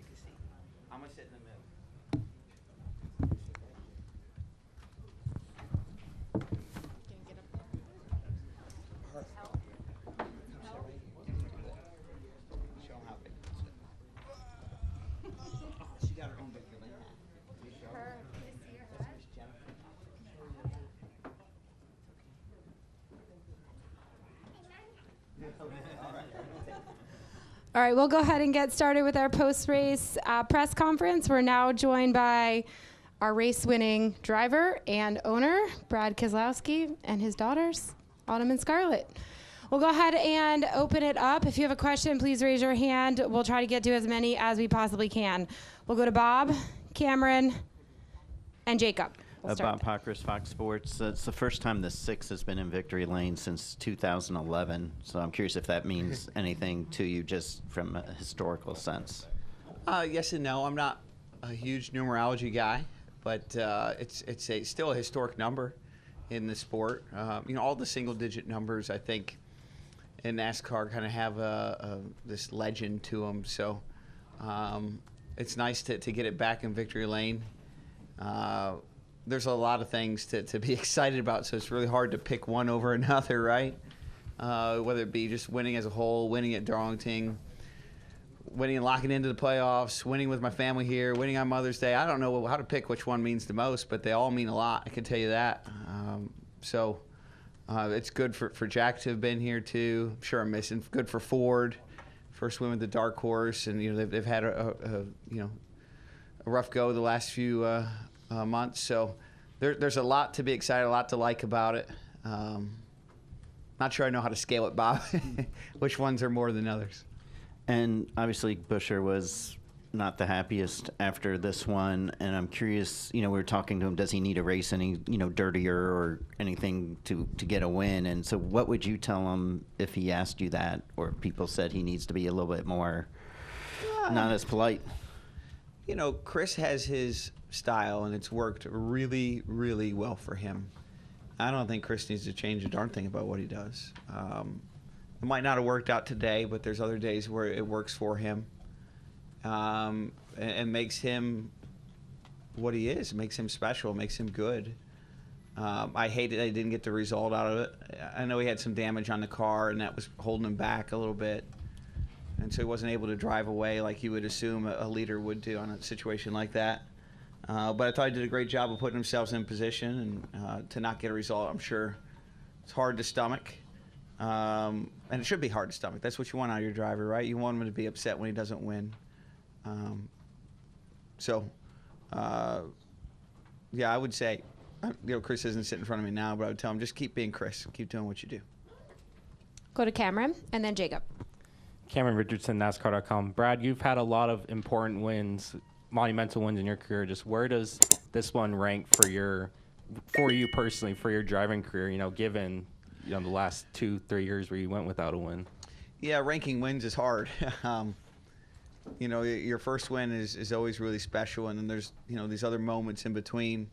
Take a seat. I'm going to sit in the middle. Show 'em how big it is. She got her own victory lane hat. Can you show her? That's Miss Jennifer. All right, we'll go ahead and get started with our post-race press conference. We're now joined by our race-winning driver and owner, Brad Keselowski, and his daughters, Autumn and Scarlett. We'll go ahead and open it up. If you have a question, please raise your hand. We'll try to get to as many as we possibly can. We'll go to Bob, Cameron, and Jacob. Bob Pockris, Fox Sports. It's the first time the 6 has been in victory lane since 2011. So I'm curious if that means anything to you just from a historical sense. Yes and no. I'm not a huge numerology guy, but it's still a historic number in the sport. All the single-digit numbers, I think, in NASCAR kind of have this legend to them. So it's nice to get it back in victory lane. There's a lot of things to be excited about, so it's really hard to pick one over another, right? Whether it be just winning as a whole, winning at Darlington, winning and locking into the playoffs, winning with my family here, winning on Mother's Day. I don't know how to pick which one means the most, but they all mean a lot, I can tell you that. It's good for Jack to have been here, too. I'm sure I'm missing. Good for Ford, first win with the dark horse, and they've had a rough go the last few months, so there's a lot to be excited, a lot to like about it. Not sure I know how to scale it, Bob. Which ones are more than others? And obviously Buescher was not the happiest after this one, and I'm curious, we were talking to him, does he need a race any, dirtier or anything to get a win? And so what would you tell him if he asked you that, or people said he needs to be a little bit more not as polite? Chris has his style, and it's worked really, really well for him. I don't think Chris needs to change a darn thing about what he does. It might not have worked out today, but there's other days where it works for him, and makes him what he is. It makes him special, makes him good. I hated I didn't get the result out of it. I know he had some damage on the car, and that was holding him back a little bit. And so he wasn't able to drive away like you would assume a leader would do on a situation like that. But I thought he did a great job of putting himself in position, and to not get a result, I'm sure it's hard to stomach. And it should be hard to stomach. That's what you want out of your driver, right? You want him to be upset when he doesn't win. I would say, Chris isn't sitting in front of me now, but I would tell him, just keep being Chris. Keep doing what you do. Go to Cameron, and then Jacob. Cameron Richardson, NASCAR.com. Brad, you've had a lot of important wins, monumental wins in your career. Just where does this one rank for you personally, for your driving career, given the last 2-3 years where you went without a win? Yeah, ranking wins is hard. Your first win is always really special, and then there's these other moments in between.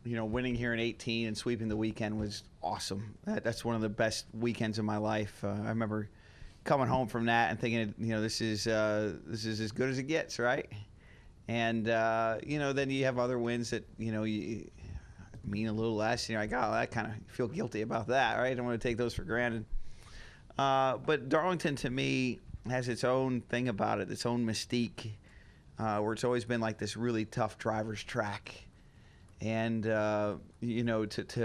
Winning here in 18 and sweeping the weekend was awesome. That's one of the best weekends of my life. I remember coming home from that and thinking, this is as good as it gets, right? And then you have other wins that you mean a little less. You're like, oh, I kind of feel guilty about that, right? I don't want to take those for granted. But Darlington, to me, has its own thing about it, its own mystique, where it's always been like this really tough driver's track. And, to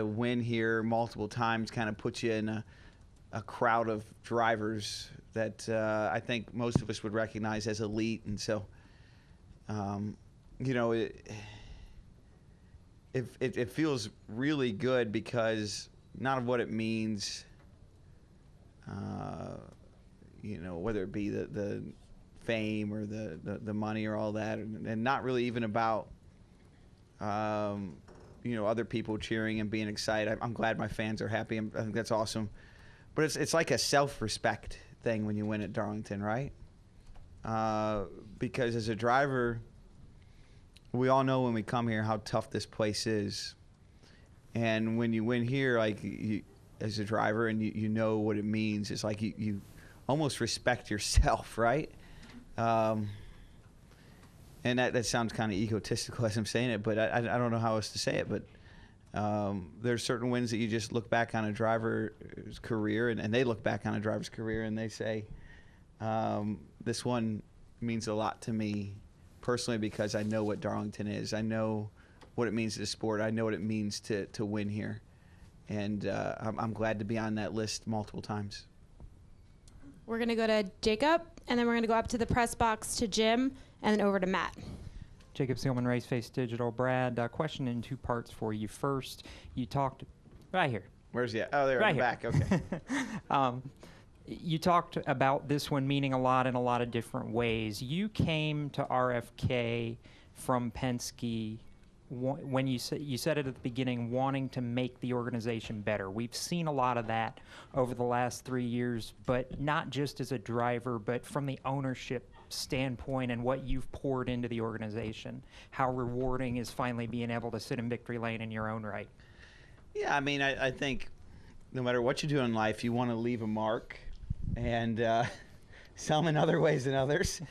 win here multiple times kind of puts you in a crowd of drivers that I think most of us would recognize as elite. And so, it feels really good because not of what it means, whether it be the fame or the money or all that, and not really even about other people cheering and being excited. I'm glad my fans are happy. I think that's awesome. But it's like a self-respect thing when you win at Darlington, right? Because as a driver, we all know when we come here how tough this place is. And when you win here, like as a driver, and you know what it means, it's like you almost respect yourself, right? and that sounds kind of egotistical as I'm saying it, but I don't know how else to say it. But there's certain wins that you just look back on a driver's career, and they look back on a driver's career, and they say, this one means a lot to me personally because I know what Darlington is. I know what it means to the sport. I know what it means to win here. And I'm glad to be on that list multiple times. We're going to go to Jacob, and then we're going to go up to the press box to Jim, and then over to Matt. Jacob Seelman, Race Face Digital. Brad, question in two parts for you. First, you talked right here. Where's he at? Oh, there, right in the back. Okay. You talked about this one meaning a lot in a lot of different ways. You came to RFK from Penske when you said it at the beginning, wanting to make the organization better. We've seen a lot of that over the last 3 years, but not just as a driver, but from the ownership standpoint and what you've poured into the organization. How rewarding is finally being able to sit in victory lane in your own right? Yeah, I mean, I think no matter what you do in life, you want to leave a mark, and some in other ways than others.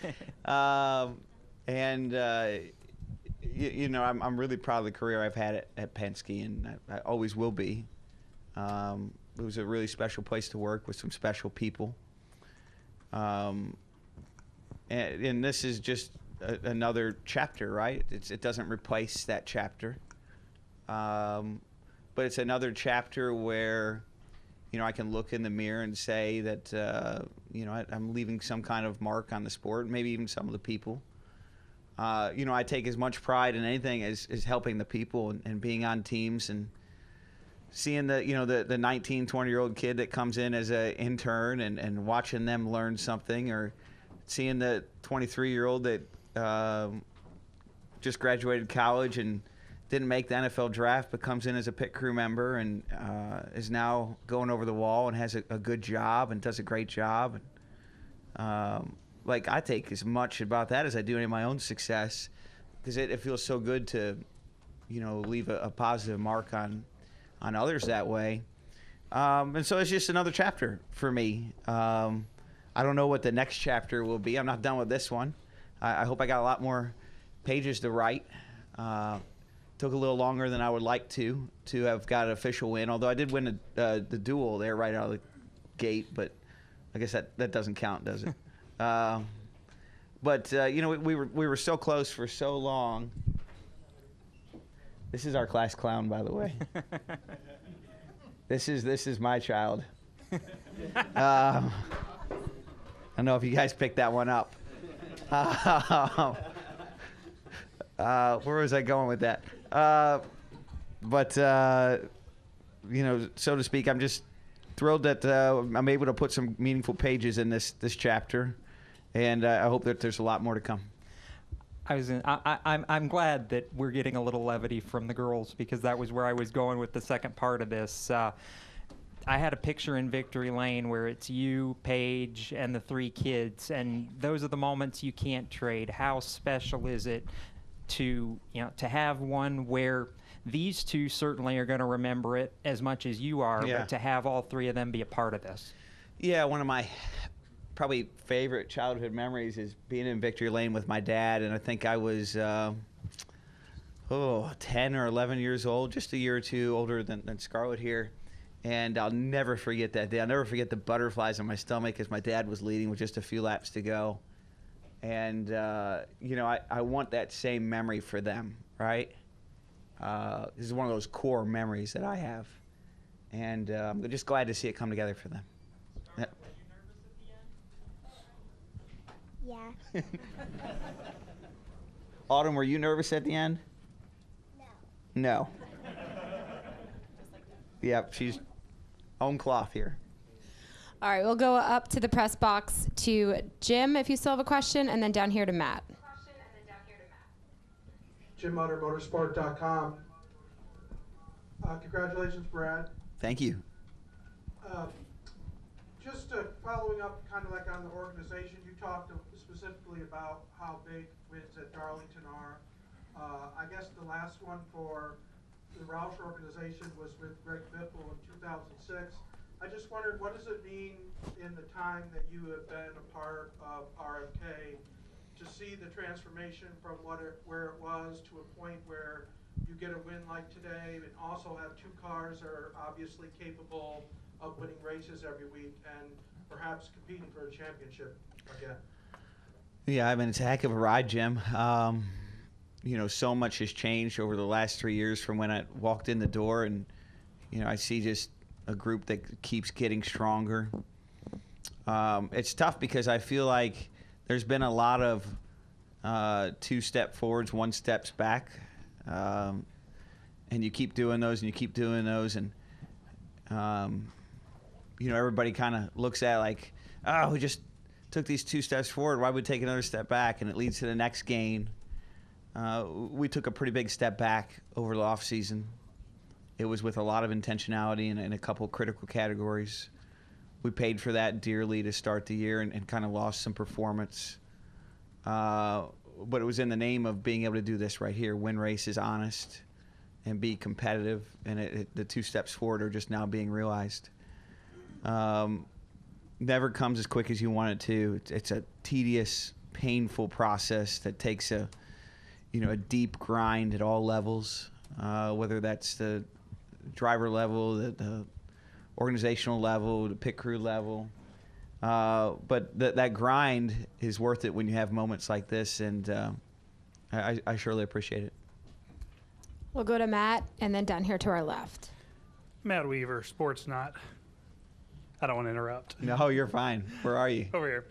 You know, I'm really proud of the career I've had at Penske, and I always will be. It was a really special place to work with some special people. And this is just another chapter, right? It doesn't replace that chapter. But it's another chapter where, you know, I can look in the mirror and say that, you know, I'm leaving some kind of mark on the sport, maybe even some of the people. You know, I take as much pride in anything as helping the people and being on teams and seeing the 19, 20-year-old kid that comes in as an intern and watching them learn something, or seeing the 23-year-old that just graduated college and didn't make the NFL draft but comes in as a pit crew member and is now going over the wall and has a good job and does a great job. Like, I take as much about that as I do any of my own success, because it feels so good to, you know, leave a positive mark on others that way. And so it's just another chapter for me. I don't know what the next chapter will be. I'm not done with this one. I hope I got a lot more pages to write. Took a little longer than I would like to have got an official win, although I did win the duel there right out of the gate, but I guess that doesn't count, does it? But you know, we were so close for so long. This is our class clown, by the way. This is my child. I don't know if you guys picked that one up. Where was I going with that? But you know, so to speak, I'm just thrilled that I'm able to put some meaningful pages in this chapter, and I hope that there's a lot more to come. I'm glad that we're getting a little levity from the girls, because that was where I was going with the second part of this. I had a picture in Victory Lane where it's you, Paige, and the 3 kids, and those are the moments you can't trade. How special is it to have one where these 2 certainly are going to remember it as much as you are, yeah. But to have all 3 of them be a part of this? Yeah, one of my probably favorite childhood memories is being in Victory Lane with my dad, and I think I was 10 or 11 years old, just a year or two older than Scarlett here. And I'll never forget that day. I'll never forget the butterflies in my stomach as my dad was leading with just a few laps to go. And, you know, I want that same memory for them, right? This is one of those core memories that I have. And I'm just glad to see it come together for them. Yeah. Yeah. Autumn, were you nervous at the end? No. Yep, she's own cloth here. All right, we'll go up to the press box to Jim, if you still have a question, and then down here to Matt. JimMutterMotorsport.com. Congratulations, Brad. Thank you. Just following up kind of like on the organization, you talked specifically about how big wins at Darlington are. I guess the last one for the Roush organization was with Greg Biffle in 2006. I just wondered, what does it mean in the time that you have been a part of RFK to see see the transformation from where it was to a point where you get a win like today, and also have two cars that are obviously capable of winning races every week and perhaps competing for a championship again? Yeah, I mean, it's a heck of a ride, Jim. So much has changed over the last 3 years from when I walked in the door, and I see just a group that keeps getting stronger. It's tough because I feel like there's been a lot of 2 step forwards, 1 steps back, and you keep doing those and you keep doing those, and everybody kind of looks at it like, oh, we just took these 2 steps forward, why would we take another step back? And it leads to the next gain. We took a pretty big step back over the off season. It was with a lot of intentionality in a couple critical categories. We paid for that dearly to start the year and kind of lost some performance. But it was in the name of being able to do this right here, win races honest and be competitive. And the 2 steps forward are just now being realized. Never comes as quick as you want it to. It's a tedious, painful process that takes a deep grind at all levels, whether that's the driver level, the organizational level, the pit crew level. But that grind is worth it when you have moments like this, and I surely appreciate it. We'll go to Matt, and then down here to our left. Matt Weaver, Sports Not. I don't want to interrupt. No, you're fine. Where are you? Over here.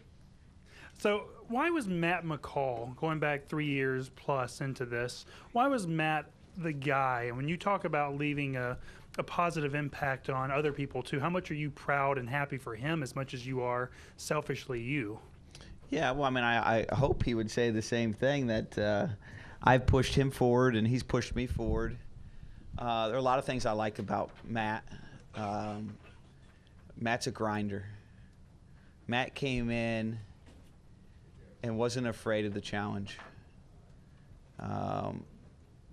So why was Matt McCall, going back 3 years plus into this, why was Matt the guy? And when you talk about leaving a positive impact on other people too, how much are you proud and happy for him as much as you are selfishly you? Yeah, well, I mean, I hope he would say the same thing, that I've pushed him forward and he's pushed me forward. There are a lot of things I like about Matt. Matt's a grinder. Matt came in and wasn't afraid of the challenge.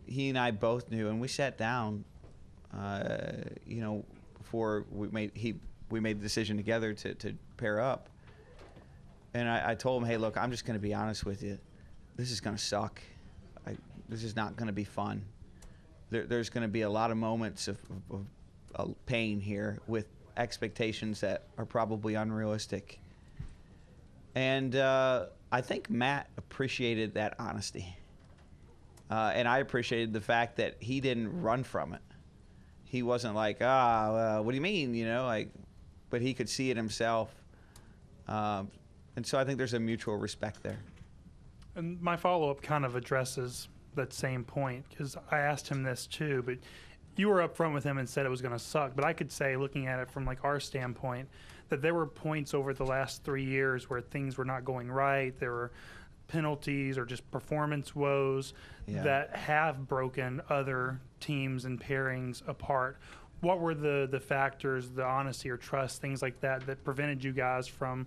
He and I both knew, and we sat down, before we made the decision together to pair up. And I told him, hey, look, I'm just going to be honest with you. This is going to suck. This is not going to be fun. There's going to be a lot of moments of pain here with expectations that are probably unrealistic. And I think Matt appreciated that honesty. And I appreciated the fact that he didn't run from it. He wasn't like, what do you mean? But he could see it himself. And so I think there's a mutual respect there. And my follow-up kind of addresses that same point, because I asked him this too, but you were up front with him and said it was going to suck. But I could say, looking at it from like our standpoint, that there were points over the last 3 years where things were not going right. There were penalties or just performance woes that have broken other teams and pairings apart. What were the factors, the honesty or trust, things like that, that prevented you guys from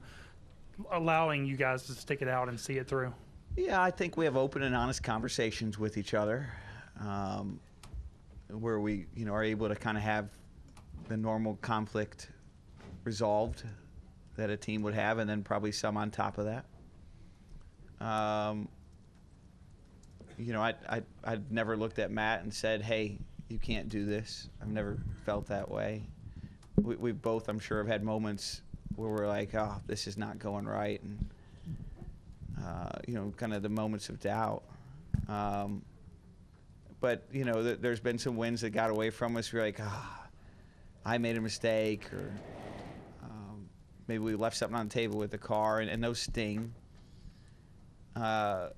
allowing you guys to stick it out and see it through? Yeah, I think we have open and honest conversations with each other, where we, are able to kind of have the normal conflict resolved that a team would have, and then probably some on top of that. I'd never looked at Matt and said, hey, you can't do this. I've never felt that way. We both, I'm sure, have had moments where we're like, oh, this is not going right, and kind of the moments of doubt. But there's been some wins that got away from us. We're like, I made a mistake, or maybe we left something on the table with the car, and those sting. But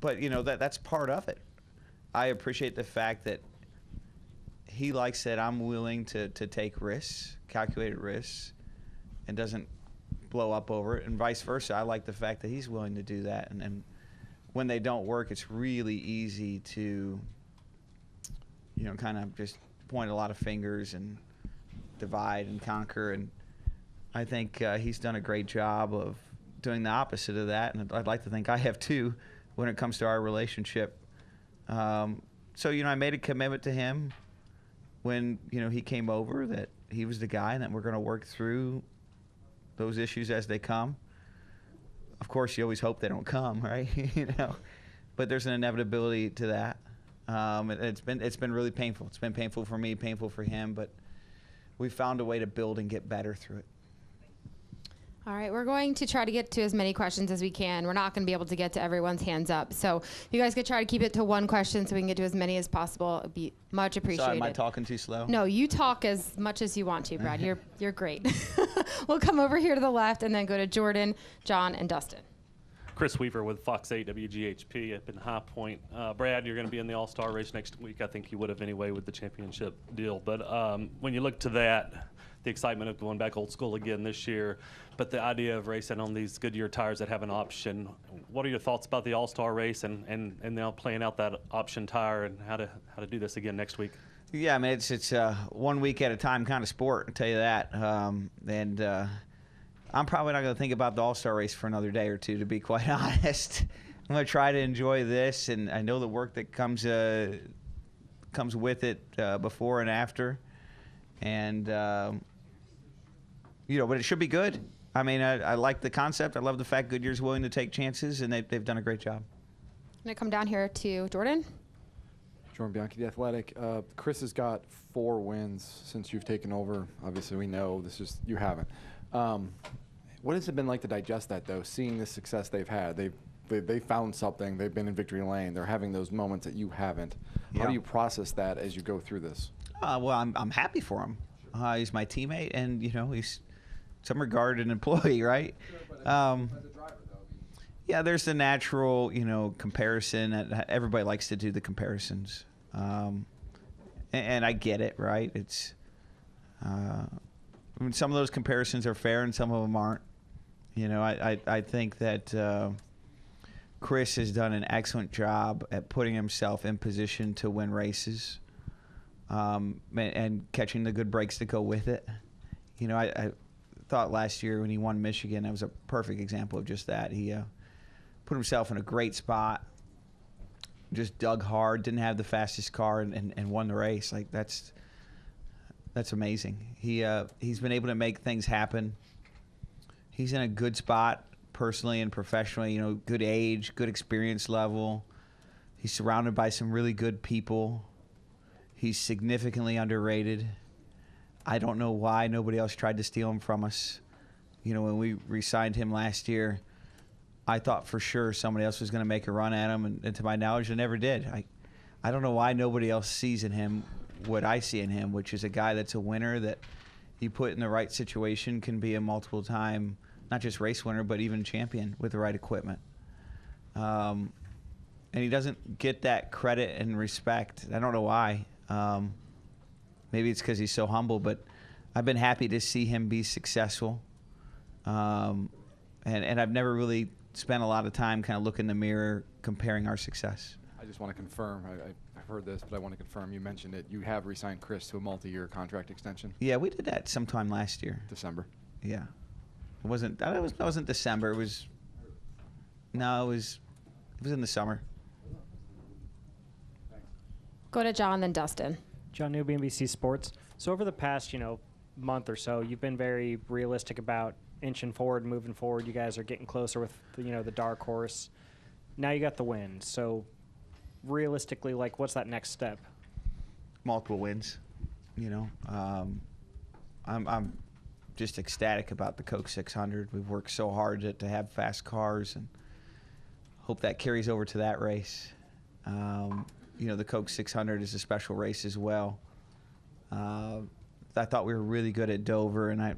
that's part of it. I appreciate the fact that he likes that I'm willing to take risks, calculated risks, and doesn't blow up over it, and vice versa. I like the fact that he's willing to do that, and when they don't work, it's really easy to kind of just point a lot of fingers and divide and conquer, and I think he's done a great job of doing the opposite of that, and I'd like to think I have too when it comes to our relationship. So I made a commitment to him when he came over, that he was the guy and that we're going to work through those issues as they come. of course, you always hope they don't come, right? But there's an inevitability to that. It's been really painful. It's been painful for me, painful for him, but we found a way to build and get better through it. All right, we're going to try to get to as many questions as we can. We're not going to be able to get to everyone's hands up. So you guys could try to keep it to one question so we can get to as many as possible. It'd be much appreciated. Sorry, am I talking too slow? No, you talk as much as you want to, Brad. You're great. We'll come over here to the left and then go to Jordan, John, and Dustin. Chris Weaver with Fox 8 WGHP up in High Point. Brad, you're going to be in the All-Star race next week. I think you would have anyway with the championship deal. But when you look to that, the excitement of going back old school again this year, but the idea of racing on these Goodyear tires that have an option, what are your thoughts about the All-Star race and now playing out that option tire and how to do this again next week? Yeah, I mean, it's 1 week at a time kind of sport, I'll tell you that. I'm probably not going to think about the All-Star race for another day or two, to be quite honest. I'm going to try to enjoy this, and I know the work that comes with it before and after. And, but it should be good. I mean, I like the concept. I love the fact Goodyear's willing to take chances, and they've done a great job. I'm going to come down here to Jordan. Jordan Bianchi, The Athletic. Chris has got 4 wins since you've taken over. Obviously, we know you haven't. What has it been like to digest that, though, seeing the success they've had? They found something. They've been in victory lane. They're having those moments that you haven't. Yeah. How do you process that as you go through this? Well, I'm happy for him. He's my teammate, and, he's some regarded employee, right? Yeah, there's the natural, comparison. Everybody likes to do the comparisons. And I get it, right? It's some of those comparisons are fair and some of them aren't. I think that Chris has done an excellent job at putting himself in position to win races and catching the good breaks that go with it. I thought last year when he won Michigan, that was a perfect example of just that. He put himself in a great spot, just dug hard, didn't have the fastest car, and won the race. Like, that's amazing. He's been able to make things happen. He's in a good spot personally and professionally, good age, good experience level. He's surrounded by some really good people. He's significantly underrated. I don't know why nobody else tried to steal him from us. When we re-signed him last year, I thought for sure somebody else was going to make a run at him, and to my knowledge, they never did. I don't know why nobody else sees in him what I see in him, which is a guy that's a winner that you put in the right situation can be a multiple-time, not just race winner, but even champion with the right equipment. And he doesn't get that credit and respect. I don't know why. Maybe it's because he's so humble, but I've been happy to see him be successful. And I've never really spent a lot of time kind of looking in the mirror comparing our success. I just want to confirm. I've heard this, but I want to confirm. You mentioned it. You have re-signed Chris to a multi-year contract extension. Yeah, we did that sometime last year. December. Yeah, it wasn't December. It was in the summer. Go to John, then Dustin. John Newby, NBC Sports. So over the past, month or so, you've been very realistic about inching forward, moving forward. You guys are getting closer with, the dark horse. Now you got the win. So realistically, what's that next step? Multiple wins. I'm just ecstatic about the Coke 600. We've worked so hard to have fast cars, and hope that carries over to that race. The Coke 600 is a special race as well. I thought we were really good at Dover, and I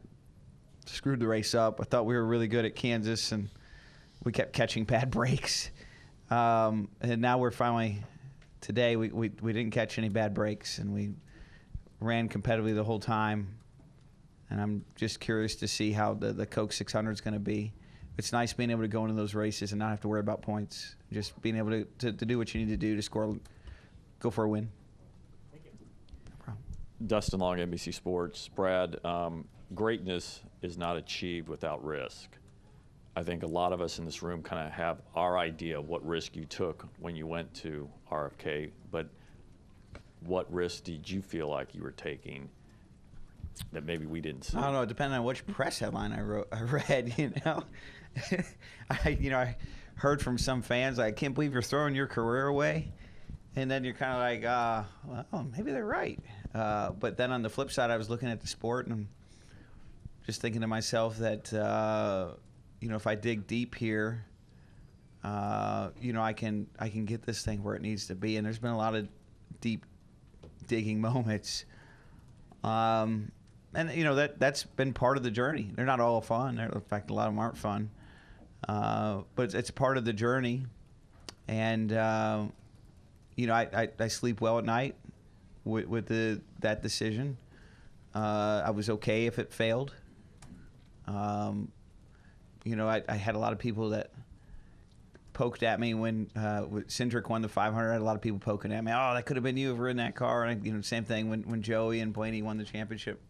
screwed the race up. I thought we were really good at Kansas, and we kept catching bad breaks. And now we're finally, today, we didn't catch any bad breaks, and we ran competitively the whole time. And I'm just curious to see how the Coke 600 is going to be. It's nice being able to go into those races and not have to worry about points. Just being able to do what you need to do to go for a win. Thank you. No problem. Dustin Long, NBC Sports. Brad, greatness is not achieved without risk. I think a lot of us in this room kind of have our idea of what risk you took when you went to RFK, but what risk did you feel like you were taking that maybe we didn't see? I don't know. Depending on which press headline I read, I heard from some fans, I can't believe you're throwing your career away. And then you're kind of like, well, maybe they're right. But then on the flip side, I was looking at the sport and just thinking to myself that, if I dig deep here, I can get this thing where it needs to be. And there's been a lot of deep digging moments. And that's been part of the journey. They're not all fun. In fact, a lot of them aren't fun. But it's part of the journey. And, I sleep well at night with that decision. I was okay if it failed. I had a lot of people that poked at me when Cindric won the 500. I had a lot of people poking at me. Oh, that could have been you if we were in that car. And same thing when Joey and Blaney won the championship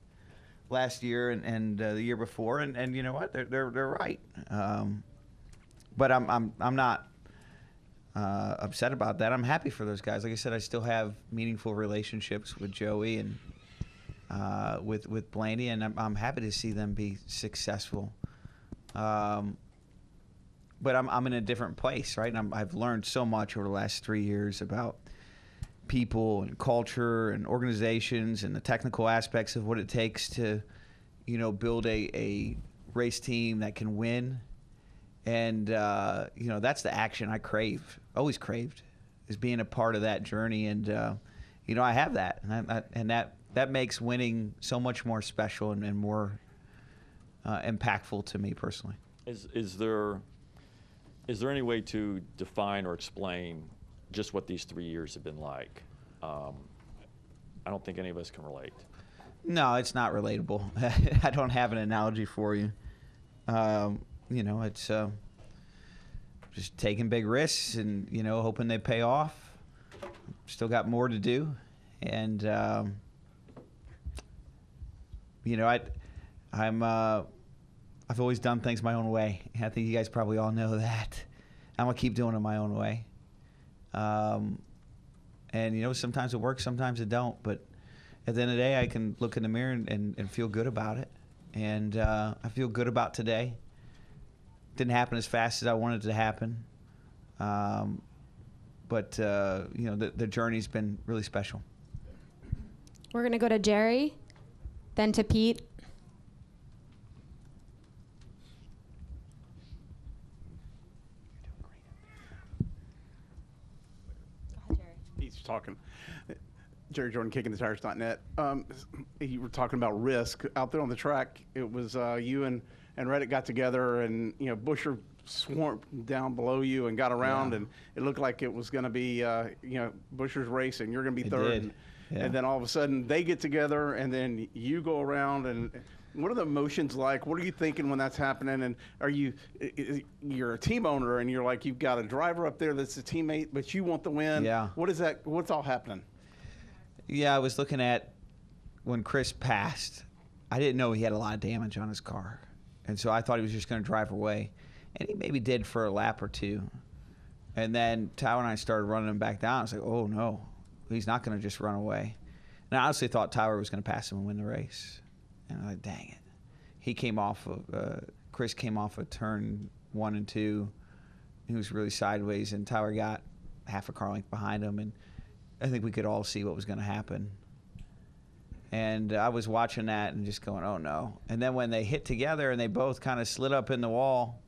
last year and the year before. And you know what? They're right. But I'm not upset about that. I'm happy for those guys. Like I said, I still have meaningful relationships with Joey and with Blaney, and I'm happy to see them be successful. But I'm in a different place, right? And I've learned so much over the last 3 years about people and culture and organizations and the technical aspects of what it takes to, build a race team that can win. And, that's the action I crave, always craved, is being a part of that journey. And, I have that. And that makes winning so much more special and more impactful to me personally. Is there any way to define or explain just what these 3 years have been like? I don't think any of us can relate. No, it's not relatable. I don't have an analogy for you. It's just taking big risks and, hoping they pay off. Still got more to do. And, I've always done things my own way. I think you guys probably all know that. I'm going to keep doing it my own way. And, sometimes it works, sometimes it don't. But at the end of the day, I can look in the mirror and feel good about it. And I feel good about today. Didn't happen as fast as I wanted it to happen. But the journey's been really special. We're going to go to Jerry, then to Pete. He's talking. Jerry Jordan, KickingTheTires.net. You were talking about risk out there on the track. It was you and Reddick got together, and Buescher swarmed down below you and got around, and it looked like it was going to be Buescher's race, and you're going to be third. And then all of a sudden they get together, and then you go around. And what are the emotions like? What are you thinking when that's happening? And you're a team owner, and you're like, you've got a driver up there that's a teammate, but you want the win. Yeah. What is that? What's all happening? Yeah, I was looking at when Chris passed. I didn't know he had a lot of damage on his car. And so I thought he was just going to drive away. And he maybe did for a lap or two. And then Tyler and I started running him back down. I was like, oh, no, he's not going to just run away. And I honestly thought Tyler was going to pass him and win the race. And I was like, dang it. He came off of Chris came off of turn 1 and 2. He was really sideways, and Tyler got half a car length behind him. And I think we could all see what was going to happen. And I was watching that and just going, oh, no. And then when they hit together and they both kind of slid up in the wall,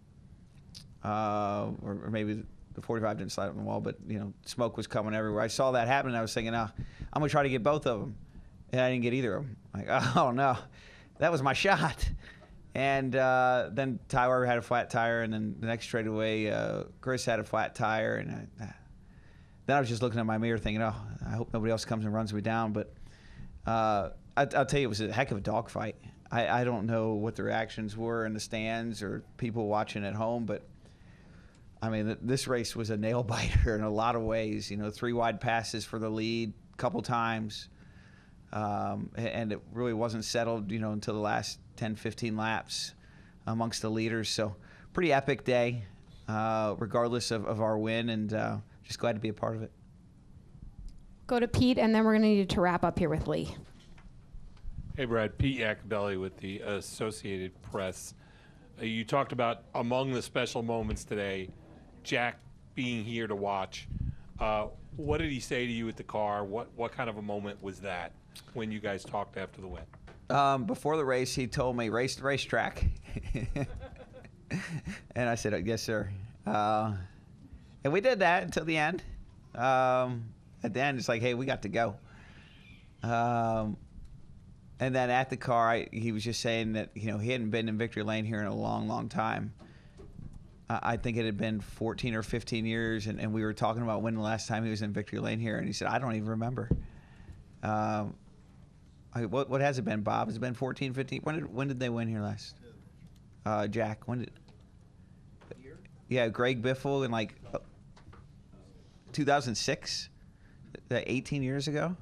or maybe the 45 didn't slide up in the wall, but, smoke was coming everywhere. I saw that happen, and I was thinking, I'm going to try to get both of them. And I didn't get either of them. Like, oh, no, that was my shot. And then Tyler had a flat tire, and then the next straightaway, Chris had a flat tire. And then I was just looking at my mirror thinking, oh, I hope nobody else comes and runs me down. But I'll tell you, it was a heck of a dogfight. I don't know what the reactions were in the stands or people watching at home, but I mean, this race was a nail biter in a lot of ways. 3 wide passes for the lead a couple times, and it really wasn't settled, until the last 10, 15 laps amongst the leaders. So pretty epic day, regardless of our win, and just glad to be a part of it. Go to Pete, and then we're going to need to wrap up here with Lee. Hey, Brad. Pete Iacobelli with the Associated Press. You talked about among the special moments today, Jack being here to watch. What did he say to you at the car? What kind of a moment was that when you guys talked after the win? Before the race, he told me, race the racetrack. And I said, yes, sir. And we did that until the end. At the end, it's like, hey, we got to go. And then at the car, he was just saying that, he hadn't been in victory lane here in a long, long time. I think it had been 14 or 15 years, and we were talking about when the last time he was in victory lane here, and he said, I don't even remember. What has it been, Bob? Has it been 14, 15? When did they win here last? Jack, when did? Yeah, Greg Biffle in 2006, 18 years ago.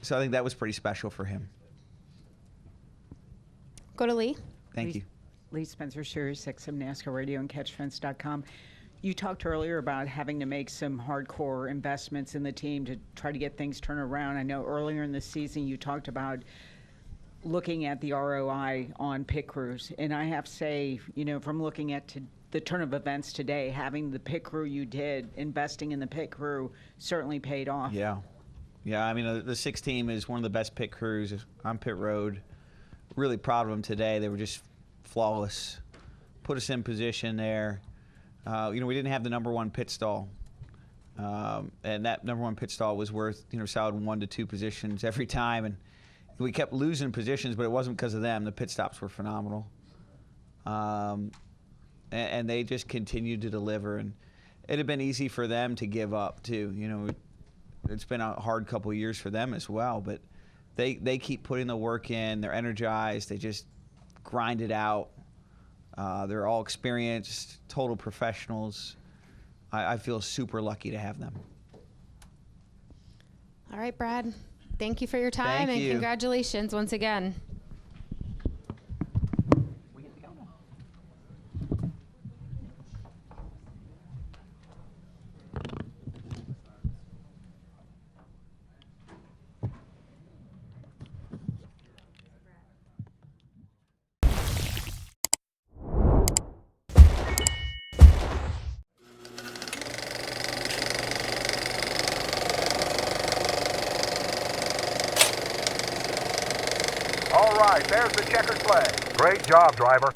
So I think that was pretty special for him. Go to Lee. Thank you. Lee Spencer, Series 6 of NASCAR Radio and CatchFence.com. You talked earlier about having to make some hardcore investments in the team to try to get things turned around. I know earlier in the season you talked about looking at the ROI on pit crews. And I have to say, from looking at the turn of events today, having the pit crew you did, investing in the pit crew certainly paid off. Yeah. Yeah, I mean, the 6 team is one of the best pit crews on pit road. Really proud of them today. They were just flawless. Put us in position there. We didn't have the number 1 pit stall. And that number 1 pit stall was worth, solid 1 to 2 positions every time. And we kept losing positions, but it wasn't because of them. The pit stops were phenomenal. And they just continued to deliver. And it had been easy for them to give up, too. It's been a hard couple of years for them as well, but they keep putting the work in. They're energized. They just grind it out. They're all experienced, total professionals. I feel super lucky to have them. All right, Brad. Thank you for your time. Thank you. Congratulations once again. All right, there's the checkered flag. Great job, driver.